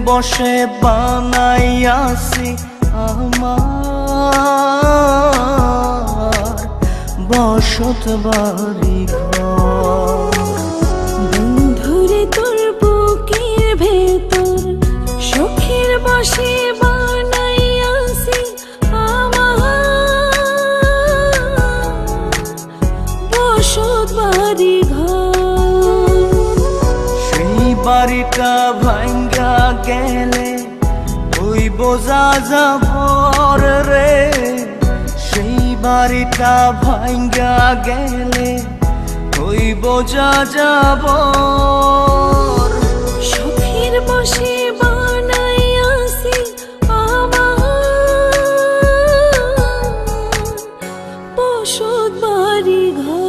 বসে বানাইয়াছি আমার বসত বাড়ি ঘর। বন্ধুরে তোর বুকের ভেতর শখের বসে বানাইয়াছি আমার বসত বাড়ি ঘর। সেই বাড়িটা ভাঙ্গা গেলে ওই বোঝা যাবর রে, সেই বাড়িটা ভাঙ্গা গেলে ওই বোঝা যাবর। শখের বসে বানাইয়াছি আমার বসত বাড়ি ঘর।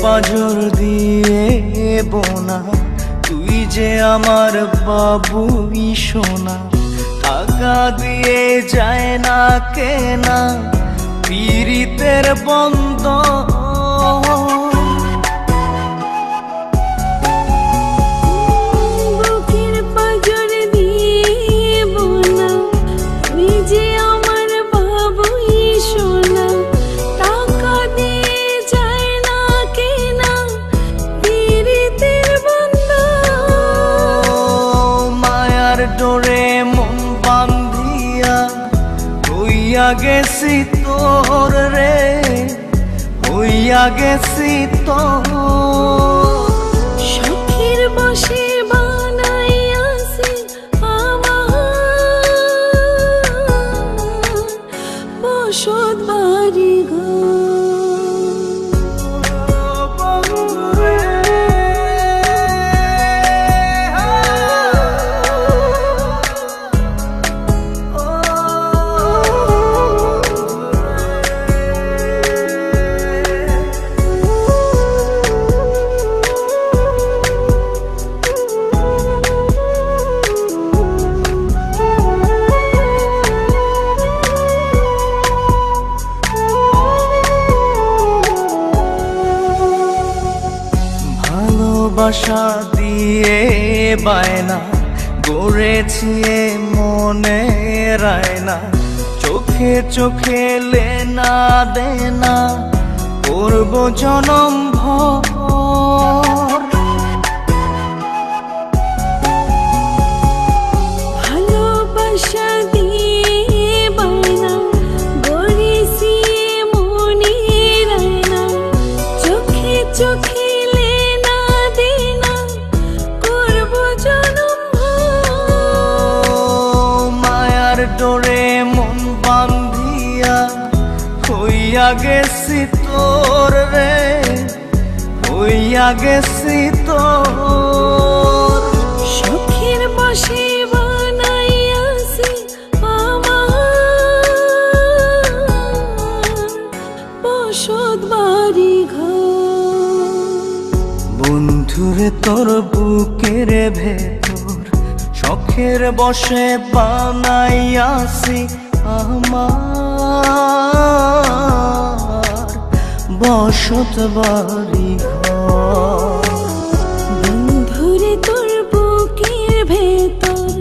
পাঁজর দিয়ে বোনা তুই যে আমার বাবুই সোনা, টাকা দিয়ে যায় না কেনা পীড়িতের বন্ধ। বুকের পাঁজর দিয়ে বোনা তুই যে আমার বাবুই সোনা, টাকা দিয়ে যায় না কেনা পীড়িতের বন্ধন। মায়ার ডোরে মন বান্ধিয়া হইয়া গেছি তোর রে, হইয়া গেছি তোর। শখের বসে বানাইয়াছি আমার বসত বাড়ি ঘর। ভালোবাসা দিয়ে বায়না গড়েছি মনে রায়না, চোখে চোখে লেনা দেনা করব জনম ভর। ভালোবাসা দিয়ে বায়না গড়েছি মনে রায়না, চোখে চোখে লেনা দেনা করব জনম ভর। মায়ার ডোরে মন বান্ধিয়া হইয়া গেছি তোর রে, হইয়া গেছি তোর। শখের বসে বানাইয়াছি আমার বসত বাড়ি ঘর। বন্ধুরে তোর বুকের ভেতর শখের বসে বানাইয়াছি আমার বসত বাড়ি ঘর। বন্ধুরে তোর বুকের ভেতর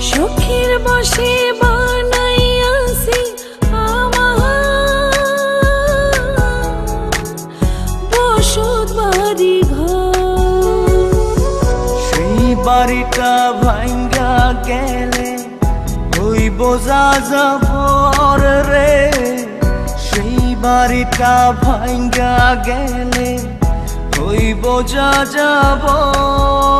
শখের বসে বানাইয়াছি আমার বসত বাড়ি ঘর। সেই বাড়িটা ভাঙ্গা গেলে ওই বোঝা যাবর রে, সেই বাড়িটা ভাঙ্গা গেলে ওই বোঝা যাবর।